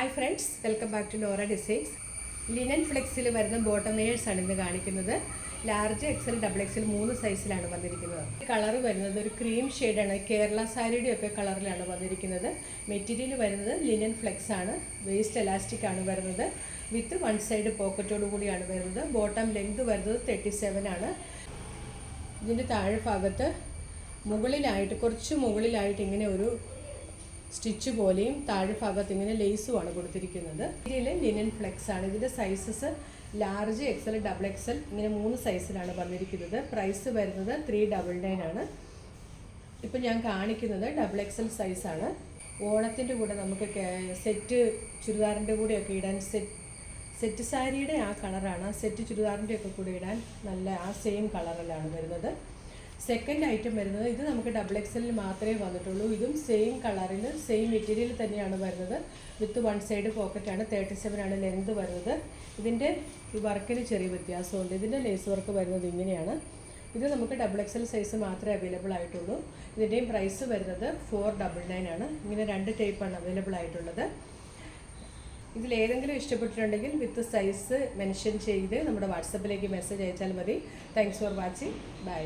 Hi friends, welcome back to Laura designs. Linen ഫ്ലെക്സിൽ വരുന്ന bottom വെയേഴ്സാണ് ഇന്ന് കാണിക്കുന്നത്. ലാർജ്, എക്സൽ, ഡബിൾ എക്സൽ 3 സൈസിലാണ് വന്നിരിക്കുന്നത്. കളർ വരുന്നത് ഒരു ക്രീം ഷെയ്ഡാണ്. കേരള സാരിയുടെ ഒക്കെ കളറിലാണ് വന്നിരിക്കുന്നത്. മെറ്റീരിയൽ വരുന്നത് ലിനൻ ഫ്ലെക്സ് ആണ്. വേസ്റ്റ് എലാസ്റ്റിക് ആണ് വരുന്നത്. വിത്ത് 1 സൈഡ് പോക്കറ്റോട് കൂടിയാണ് വരുന്നത്. ബോട്ടം ലെങ്ത് വരുന്നത് 37 ആണ്. ഇതിൻ്റെ താഴെ ഭാഗത്ത് കുറച്ച് മുകളിലായിട്ട് ഇങ്ങനെ ഒരു സ്റ്റിച്ച് പോലെയും താഴെ ഭാഗത്ത് ഇങ്ങനെ ലേസുമാണ് കൊടുത്തിരിക്കുന്നത്. ഇതിൽ ലിനൻ ഫ്ലെക്സ് ആണ്. ഇതിൻ്റെ sizes large, XL, double XL ഇങ്ങനെ 3 സൈസിലാണ് വന്നിരിക്കുന്നത്. പ്രൈസ് വരുന്നത് 399 ആണ്. ഇപ്പം ഞാൻ കാണിക്കുന്നത് ഡബിൾ എക്സൽ സൈസാണ്. ഓണത്തിൻ്റെ കൂടെ നമുക്ക് സെറ്റ് ചുരിദാറിൻ്റെ കൂടെയൊക്കെ ഇടാൻ സെറ്റ് സാരിയുടെ ആ കളറാണ്. സെറ്റ് ചുരിദാറിൻ്റെ ഒക്കെ കൂടെ ഇടാൻ നല്ല ആ സെയിം കളറിലാണ് വരുന്നത്. സെക്കൻഡ് ഐറ്റം വരുന്നത് ഇത് നമുക്ക് ഡബിൾ എക്സലിൽ മാത്രമേ വന്നിട്ടുള്ളൂ. ഇതും സെയിം കളറിൽ സെയിം മെറ്റീരിയൽ തന്നെയാണ് വരുന്നത്. വിത്ത് 1 സൈഡ് പോക്കറ്റാണ്. 37 ആണ് ലെങ്ത് വരുന്നത്. ഇതിൻ്റെ ഈ വർക്കിന് ചെറിയ വ്യത്യാസമുണ്ട്. ഇതിൻ്റെ ലേസ് വർക്ക് വരുന്നത് ഇങ്ങനെയാണ്. ഇത് നമുക്ക് ഡബിൾ എക്സൽ സൈസ് മാത്രമേ അവൈലബിൾ ആയിട്ടുള്ളൂ. ഇതിൻ്റെയും പ്രൈസ് വരുന്നത് 499 ആണ്. ഇങ്ങനെ 2 ടൈപ്പാണ് അവൈലബിൾ ആയിട്ടുള്ളത്. ഇതിലേതെങ്കിലും ഇഷ്ടപ്പെട്ടിട്ടുണ്ടെങ്കിൽ വിത്ത് സൈസ് മെൻഷൻ ചെയ്ത് നമ്മുടെ വാട്സപ്പിലേക്ക് മെസ്സേജ് അയച്ചാൽ മതി. Thanks for watching. ബൈ.